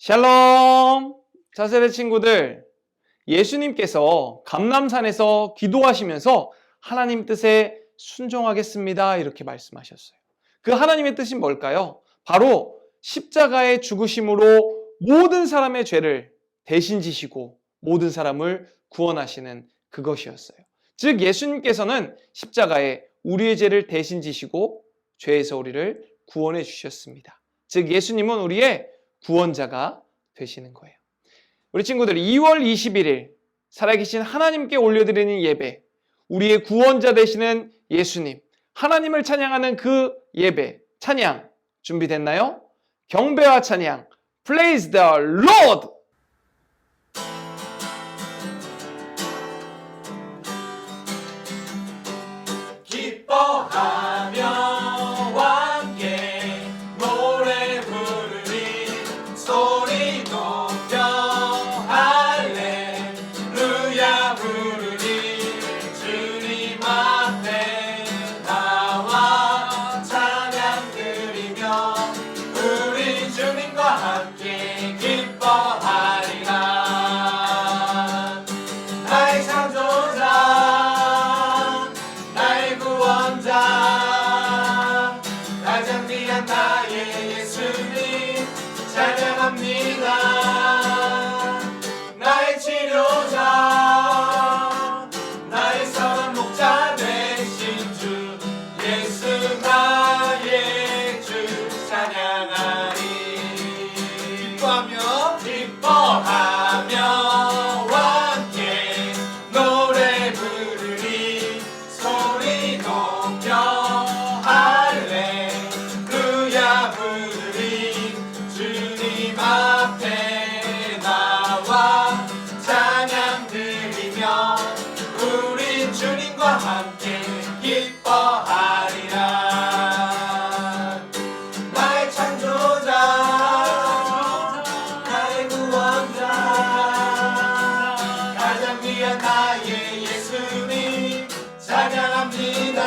샬롬! 차세대 친구들, 예수님께서 감람산에서 기도하시면서 하나님 뜻에 순종하겠습니다. 이렇게 말씀하셨어요. 그 하나님의 뜻이 뭘까요? 바로 십자가의 죽으심으로 모든 사람의 죄를 대신 지시고 모든 사람을 구원하시는 그것이었어요. 즉 예수님께서는 십자가에 우리의 죄를 대신 지시고 죄에서 우리를 구원해 주셨습니다. 즉 예수님은 우리의 구원자가 되시는 거예요. 우리 친구들 2월 21일 살아계신 하나님께 올려드리는 예배, 우리의 구원자 되시는 예수님, 하나님을 찬양하는 그 예배, 찬양 준비됐나요? 경배와 찬양, Praise the Lord! 기뻐하며 함께 노래 부르리 소리 높여 할렐루야 부르리 주님 앞에 나와 찬양 드리며 우리 주님과 함께 기뻐하리라. 나의 창조자 나의 구원자 가장 귀한 나의 예수님 찬양합니다. 나의 치료자 나의 선한 목자 되신 주 예수 나의 주 찬양하리. 기뻐하며 함께 노래 부르리 소리 높여 할렐루야 부르리 주님 앞에 나와 찬양 드리며 우리 주님과 함께 기뻐하리라. 나의 창조자 나의 구원자 가장 귀한 나의 예수님 찬양합니다.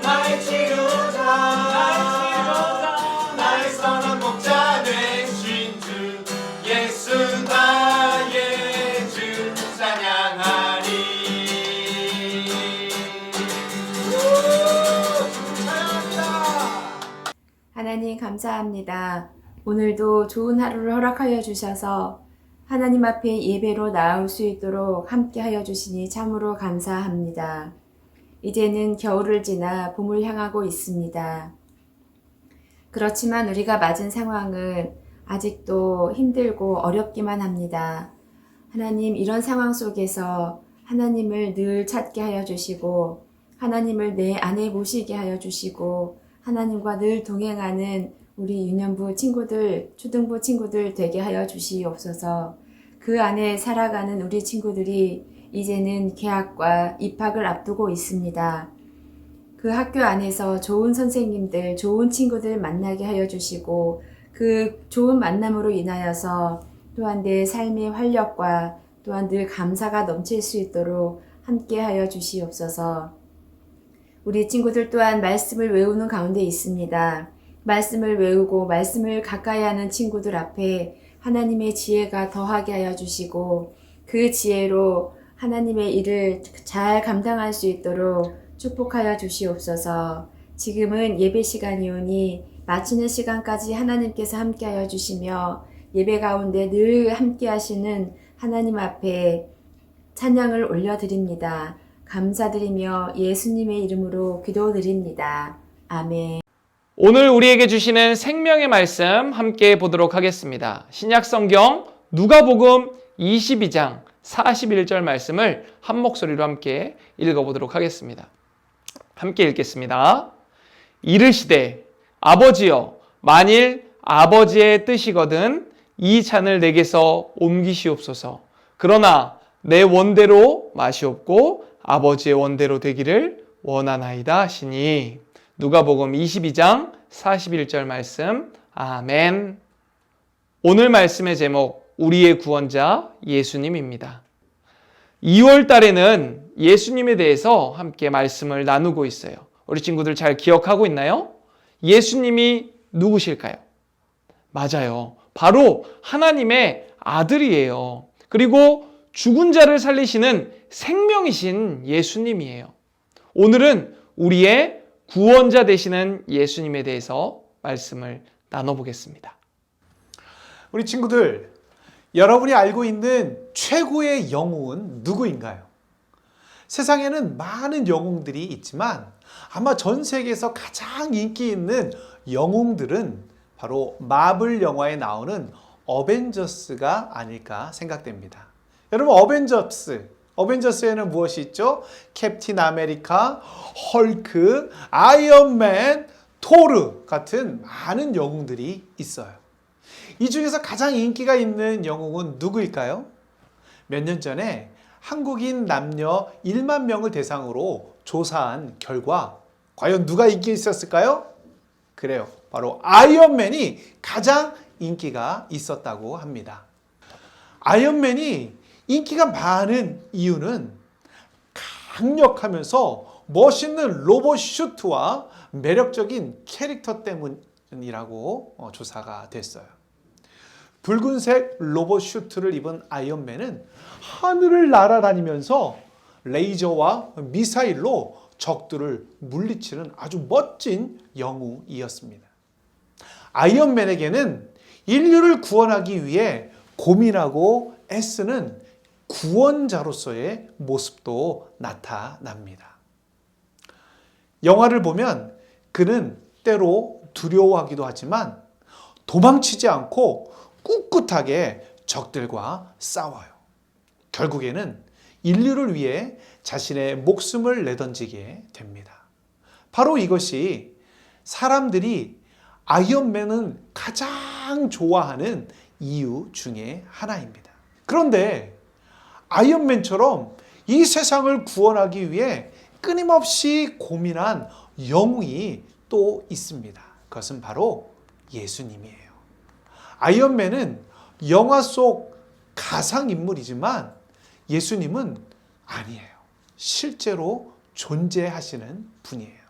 나의 치료자 나의 선한 목자 되신 주 예수 나의 주 찬양하리. 찬양합니다. 하나님 감사합니다. 오늘도 좋은 하루를 허락하여 주셔서 하나님 앞에 예배로 나올 수 있도록 함께하여 주시니 참으로 감사합니다. 이제는 겨울을 지나 봄을 향하고 있습니다. 그렇지만 우리가 맞은 상황은 아직도 힘들고 어렵기만 합니다. 하나님 이런 상황 속에서 하나님을 늘 찾게 하여 주시고 하나님을 내 안에 모시게 하여 주시고 하나님과 늘 동행하는 우리 유년부 친구들, 초등부 친구들 되게 하여 주시옵소서. 그 안에 살아가는 우리 친구들이 이제는 개학과 입학을 앞두고 있습니다. 그 학교 안에서 좋은 선생님들, 좋은 친구들 만나게 하여 주시고 그 좋은 만남으로 인하여서 또한 내 삶의 활력과 또한 늘 감사가 넘칠 수 있도록 함께 하여 주시옵소서. 우리 친구들 또한 말씀을 외우는 가운데 있습니다. 말씀을 외우고 말씀을 가까이 하는 친구들 앞에 하나님의 지혜가 더하게 하여 주시고 그 지혜로 하나님의 일을 잘 감당할 수 있도록 축복하여 주시옵소서. 지금은 예배 시간이오니 마치는 시간까지 하나님께서 함께하여 주시며 예배 가운데 늘 함께하시는 하나님 앞에 찬양을 올려드립니다. 감사드리며 예수님의 이름으로 기도드립니다. 아멘. 오늘 우리에게 주시는 생명의 말씀 함께 보도록 하겠습니다. 신약성경 누가복음 22장 41절 말씀을 한 목소리로 함께 읽어보도록 하겠습니다. 함께 읽겠습니다. 이르시되 아버지여 만일 아버지의 뜻이거든 이 잔을 내게서 옮기시옵소서. 그러나 내 원대로 마시옵고 아버지의 원대로 되기를 원하나이다 하시니. 누가복음 22장 41절 말씀. 아멘. 오늘 말씀의 제목 우리의 구원자 예수님입니다. 2월 달에는 예수님에 대해서 함께 말씀을 나누고 있어요. 우리 친구들 잘 기억하고 있나요? 예수님이 누구실까요? 맞아요. 바로 하나님의 아들이에요. 그리고 죽은 자를 살리시는 생명이신 예수님이에요. 오늘은 우리의 구원자 되시는 예수님에 대해서 말씀을 나눠보겠습니다. 우리 친구들, 여러분이 알고 있는 최고의 영웅은 누구인가요? 세상에는 많은 영웅들이 있지만 아마 전 세계에서 가장 인기 있는 영웅들은 바로 마블 영화에 나오는 어벤져스가 아닐까 생각됩니다. 여러분, 어벤져스에는 무엇이 있죠? 캡틴 아메리카, 헐크, 아이언맨, 토르 같은 많은 영웅들이 있어요. 이 중에서 가장 인기가 있는 영웅은 누구일까요? 몇 년 전에 한국인 남녀 1만 명을 대상으로 조사한 결과 과연 누가 인기 있었을까요? 그래요. 바로 아이언맨이 가장 인기가 있었다고 합니다. 아이언맨이 인기가 많은 이유는 강력하면서 멋있는 로봇 슈트와 매력적인 캐릭터 때문이라고 조사가 됐어요. 붉은색 로봇 슈트를 입은 아이언맨은 하늘을 날아다니면서 레이저와 미사일로 적들을 물리치는 아주 멋진 영웅이었습니다. 아이언맨에게는 인류를 구원하기 위해 고민하고 애쓰는 구원자로서의 모습도 나타납니다. 영화를 보면 그는 때로 두려워하기도 하지만 도망치지 않고 꿋꿋하게 적들과 싸워요. 결국에는 인류를 위해 자신의 목숨을 내던지게 됩니다. 바로 이것이 사람들이 아이언맨은 가장 좋아하는 이유 중에 하나입니다. 그런데 아이언맨처럼 이 세상을 구원하기 위해 끊임없이 고민한 영웅이 또 있습니다. 그것은 바로 예수님이에요. 아이언맨은 영화 속 가상인물이지만 예수님은 아니에요. 실제로 존재하시는 분이에요.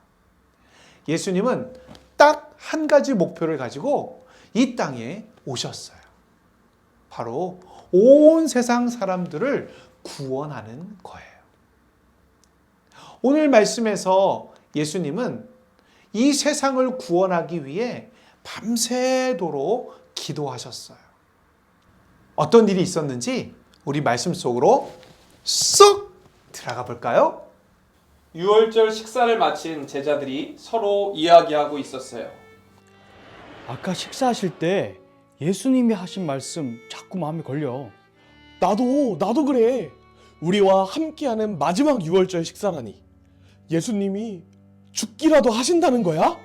예수님은 딱 한 가지 목표를 가지고 이 땅에 오셨어요. 바로 온 세상 사람들을 구원하는 거예요. 오늘 말씀에서 예수님은 이 세상을 구원하기 위해 밤새도록 기도하셨어요. 어떤 일이 있었는지 우리 말씀 속으로 쏙 들어가 볼까요? 유월절 식사를 마친 제자들이 서로 이야기하고 있었어요. 아까 식사하실 때 예수님이 하신 말씀 자꾸 마음에 걸려. 나도 그래. 우리와 함께하는 마지막 유월절 식사라니. 예수님이 죽기라도 하신다는 거야?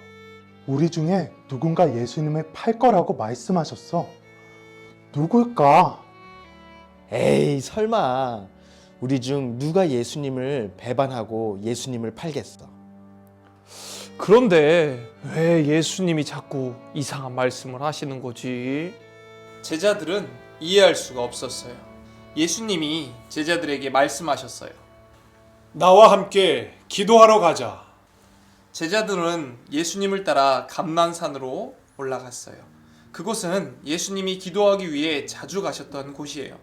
우리 중에 누군가 예수님을 팔 거라고 말씀하셨어. 누굴까? 에이, 설마. 우리 중 누가 예수님을 배반하고 예수님을 팔겠어? 그런데 왜 예수님이 자꾸 이상한 말씀을 하시는 거지? 제자들은 이해할 수가 없었어요. 예수님이 제자들에게 말씀하셨어요. 나와 함께 기도하러 가자. 제자들은 예수님을 따라 감난산으로 올라갔어요. 그곳은 예수님이 기도하기 위해 자주 가셨던 곳이에요.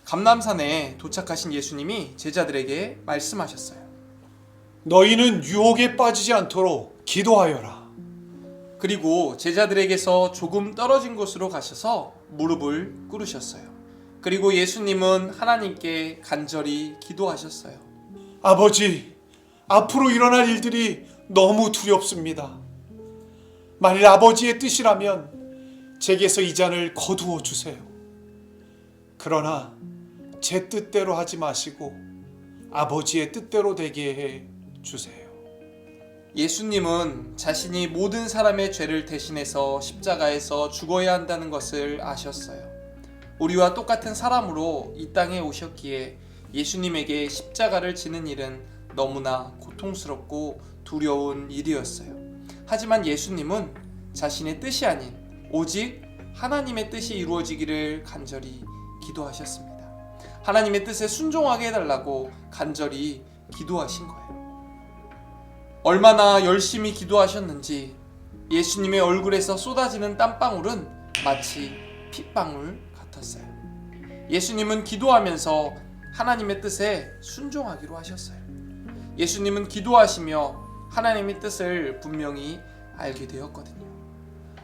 감람산에 도착하신 예수님이 제자들에게 말씀하셨어요. 너희는 유혹에 빠지지 않도록 기도하여라. 그리고 제자들에게서 조금 떨어진 곳으로 가셔서 무릎을 꿇으셨어요. 그리고 예수님은 하나님께 간절히 기도하셨어요. 아버지, 앞으로 일어날 일들이 너무 두렵습니다. 만일 아버지의 뜻이라면 제게서 이 잔을 거두어 주세요. 그러나 제 뜻대로 하지 마시고 아버지의 뜻대로 되게 해 주세요. 예수님은 자신이 모든 사람의 죄를 대신해서 십자가에서 죽어야 한다는 것을 아셨어요. 우리와 똑같은 사람으로 이 땅에 오셨기에 예수님에게 십자가를 지는 일은 너무나 고통스럽고 두려운 일이었어요. 하지만 예수님은 자신의 뜻이 아닌 오직 하나님의 뜻이 이루어지기를 간절히 기도하셨습니다. 하나님의 뜻에 순종하게 해달라고 간절히 기도하신 거예요. 얼마나 열심히 기도하셨는지 예수님의 얼굴에서 쏟아지는 땀방울은 마치 핏방울 같았어요. 예수님은 기도하면서 하나님의 뜻에 순종하기로 하셨어요. 예수님은 기도하시며 하나님의 뜻을 분명히 알게 되었거든요.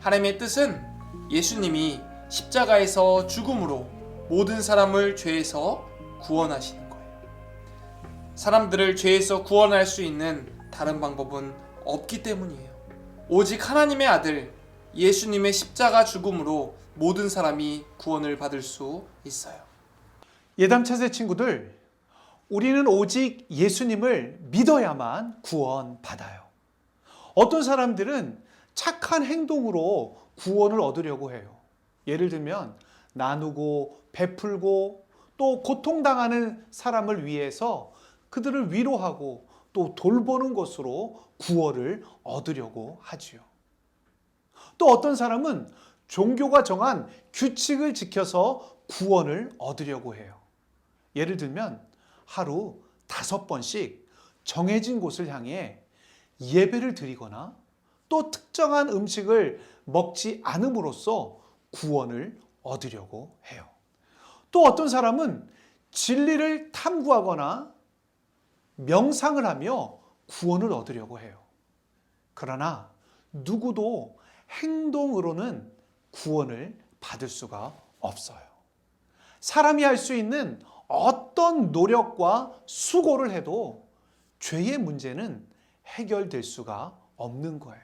하나님의 뜻은 예수님이 십자가에서 죽음으로 모든 사람을 죄에서 구원하시는 거예요. 사람들을 죄에서 구원할 수 있는 다른 방법은 없기 때문이에요. 오직 하나님의 아들 예수님의 십자가 죽음으로 모든 사람이 구원을 받을 수 있어요. 예담차세 친구들, 우리는 오직 예수님을 믿어야만 구원받아요. 어떤 사람들은 착한 행동으로 구원을 얻으려고 해요. 예를 들면 나누고 베풀고 또 고통당하는 사람을 위해서 그들을 위로하고 또 돌보는 것으로 구원을 얻으려고 하지요. 또 어떤 사람은 종교가 정한 규칙을 지켜서 구원을 얻으려고 해요. 예를 들면 하루 5번씩 정해진 곳을 향해 예배를 드리거나 또 특정한 음식을 먹지 않음으로써 구원을 얻으려고 해요. 또 어떤 사람은 진리를 탐구하거나 명상을 하며 구원을 얻으려고 해요. 그러나 누구도 행동으로는 구원을 받을 수가 없어요. 사람이 할 수 있는 어떤 노력과 수고를 해도 죄의 문제는 해결될 수가 없는 거예요.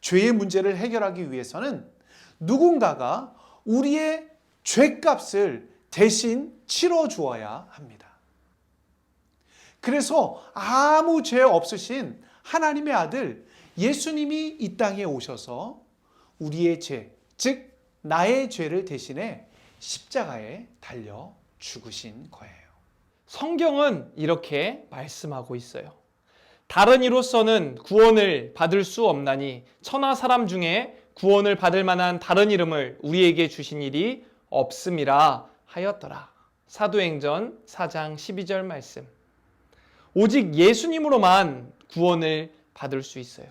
죄의 문제를 해결하기 위해서는 누군가가 우리의 죄값을 대신 치러 주어야 합니다. 그래서 아무 죄 없으신 하나님의 아들 예수님이 이 땅에 오셔서 우리의 죄, 즉 나의 죄를 대신해 십자가에 달려 죽으신 거예요. 성경은 이렇게 말씀하고 있어요. 다른 이로서는 구원을 받을 수 없나니 천하 사람 중에 구원을 받을 만한 다른 이름을 우리에게 주신 일이 없음이라 하였더라. 사도행전 4장 12절 말씀. 오직 예수님으로만 구원을 받을 수 있어요.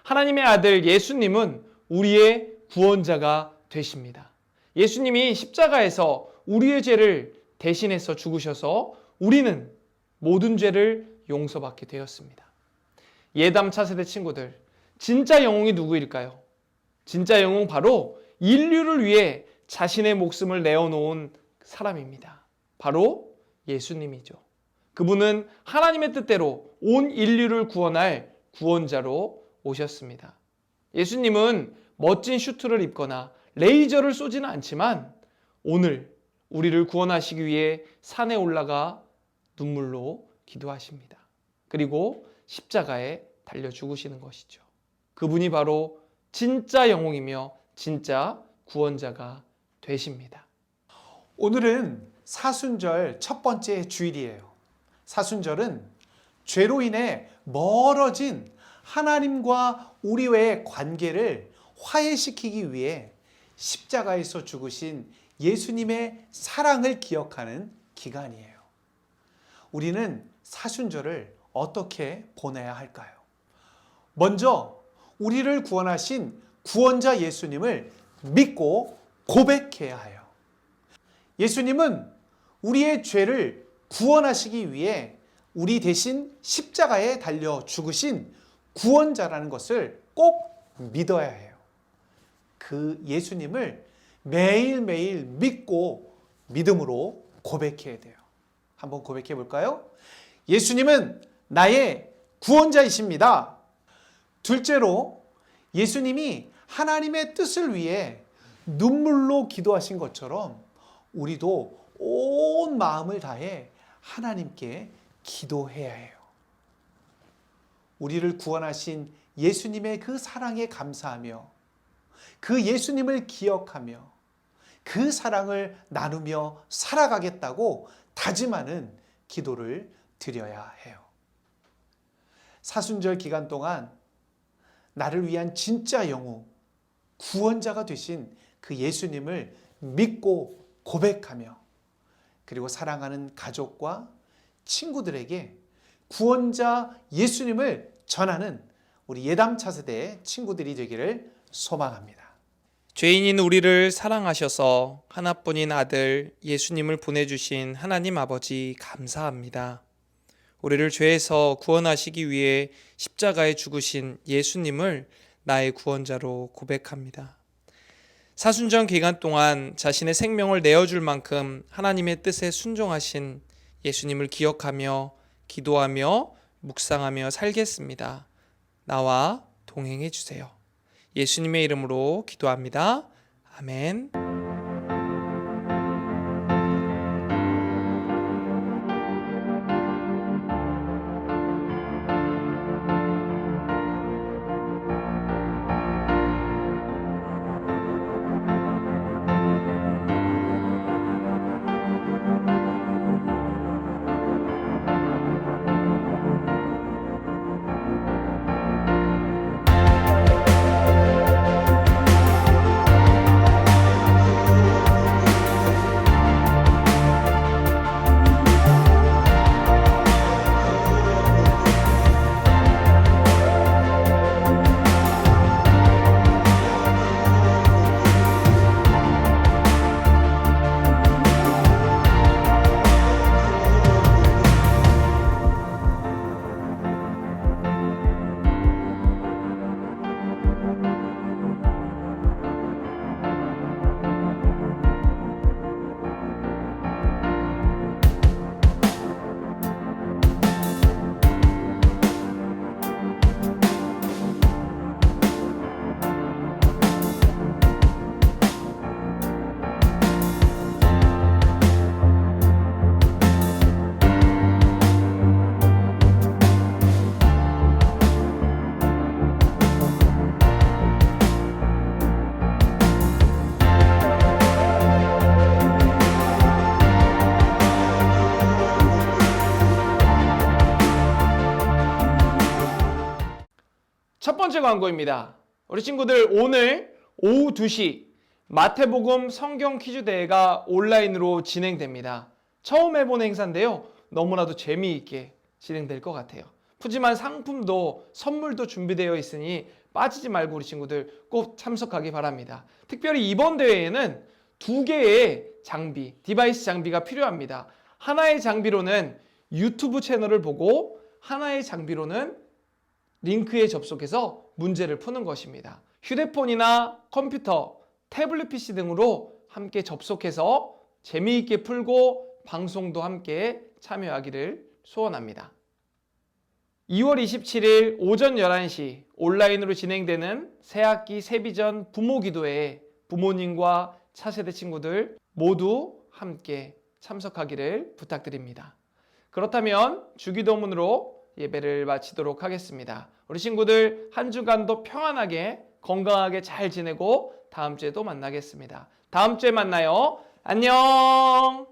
하나님의 아들 예수님은 우리의 구원자가 되십니다. 예수님이 십자가에서 우리의 죄를 대신해서 죽으셔서 우리는 모든 죄를 용서받게 되었습니다. 예담 차세대 친구들, 진짜 영웅이 누구일까요? 진짜 영웅 바로 인류를 위해 자신의 목숨을 내어놓은 사람입니다. 바로 예수님이죠. 그분은 하나님의 뜻대로 온 인류를 구원할 구원자로 오셨습니다. 예수님은 멋진 슈트를 입거나 레이저를 쏘지는 않지만 오늘 우리를 구원하시기 위해 산에 올라가 눈물로 기도하십니다. 그리고 십자가에 달려 죽으시는 것이죠. 그분이 바로 진짜 영웅이며 진짜 구원자가 되십니다. 오늘은 사순절 첫 번째 주일이에요. 사순절은 죄로 인해 멀어진 하나님과 우리와의 관계를 화해시키기 위해 십자가에서 죽으신 예수님의 사랑을 기억하는 기간이에요. 우리는 사순절을 어떻게 보내야 할까요? 먼저 우리를 구원하신 구원자 예수님을 믿고 고백해야 해요. 예수님은 우리의 죄를 구원하시기 위해 우리 대신 십자가에 달려 죽으신 구원자라는 것을 꼭 믿어야 해요. 그 예수님을 매일매일 믿고 믿음으로 고백해야 돼요. 한번 고백해 볼까요? 예수님은 나의 구원자이십니다. 둘째로 예수님이 하나님의 뜻을 위해 눈물로 기도하신 것처럼 우리도 온 마음을 다해 하나님께 기도해야 해요. 우리를 구원하신 예수님의 그 사랑에 감사하며 그 예수님을 기억하며 그 사랑을 나누며 살아가겠다고 다짐하는 기도를 드려야 해요. 사순절 기간 동안 나를 위한 진짜 영웅, 구원자가 되신 그 예수님을 믿고 고백하며 그리고 사랑하는 가족과 친구들에게 구원자 예수님을 전하는 우리 예담 차세대의 친구들이 되기를 소망합니다. 죄인인 우리를 사랑하셔서 하나뿐인 아들 예수님을 보내주신 하나님 아버지 감사합니다. 우리를 죄에서 구원하시기 위해 십자가에 죽으신 예수님을 나의 구원자로 고백합니다. 사순절 기간 동안 자신의 생명을 내어줄 만큼 하나님의 뜻에 순종하신 예수님을 기억하며 기도하며 묵상하며 살겠습니다. 나와 동행해 주세요. 예수님의 이름으로 기도합니다. 아멘. 첫 번째 광고입니다. 우리 친구들 오늘 오후 2시 마태복음 성경 퀴즈 대회가 온라인으로 진행됩니다. 처음 해본 행사인데요. 너무나도 재미있게 진행될 것 같아요. 푸짐한 상품도 선물도 준비되어 있으니 빠지지 말고 우리 친구들 꼭 참석하기 바랍니다. 특별히 이번 대회에는 2개의 장비, 디바이스 장비가 필요합니다. 하나의 장비로는 유튜브 채널을 보고 하나의 장비로는 링크에 접속해서 문제를 푸는 것입니다. 휴대폰이나 컴퓨터, 태블릿 PC 등으로 함께 접속해서 재미있게 풀고 방송도 함께 참여하기를 소원합니다. 2월 27일 오전 11시 온라인으로 진행되는 새학기 새비전 부모기도회에 부모님과 차세대 친구들 모두 함께 참석하기를 부탁드립니다. 그렇다면 주기도문으로 예배를 마치도록 하겠습니다. 우리 친구들 한 주간도 평안하게 건강하게 잘 지내고 다음 주에도 만나겠습니다. 다음 주에 만나요. 안녕.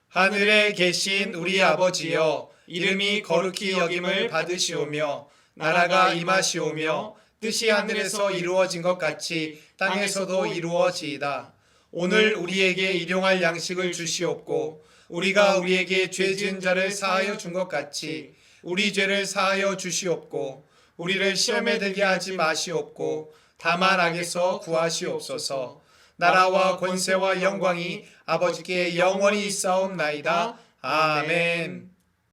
하늘에 계신 우리 아버지여, 이름이 거룩히 여김을 받으시오며 나라가 임하시오며 뜻이 하늘에서 이루어진 것 같이 땅에서도 이루어지이다. 오늘 우리에게 일용할 양식을 주시옵고 우리가 우리에게 죄 지은 자를 사하여 준 것 같이 우리 죄를 사하여 주시옵고 우리를 시험에 들게 하지 마시옵고 다만 악에서 구하시옵소서. 나라와 권세와 영광이 아버지께 영원히 있사옵나이다. 아멘.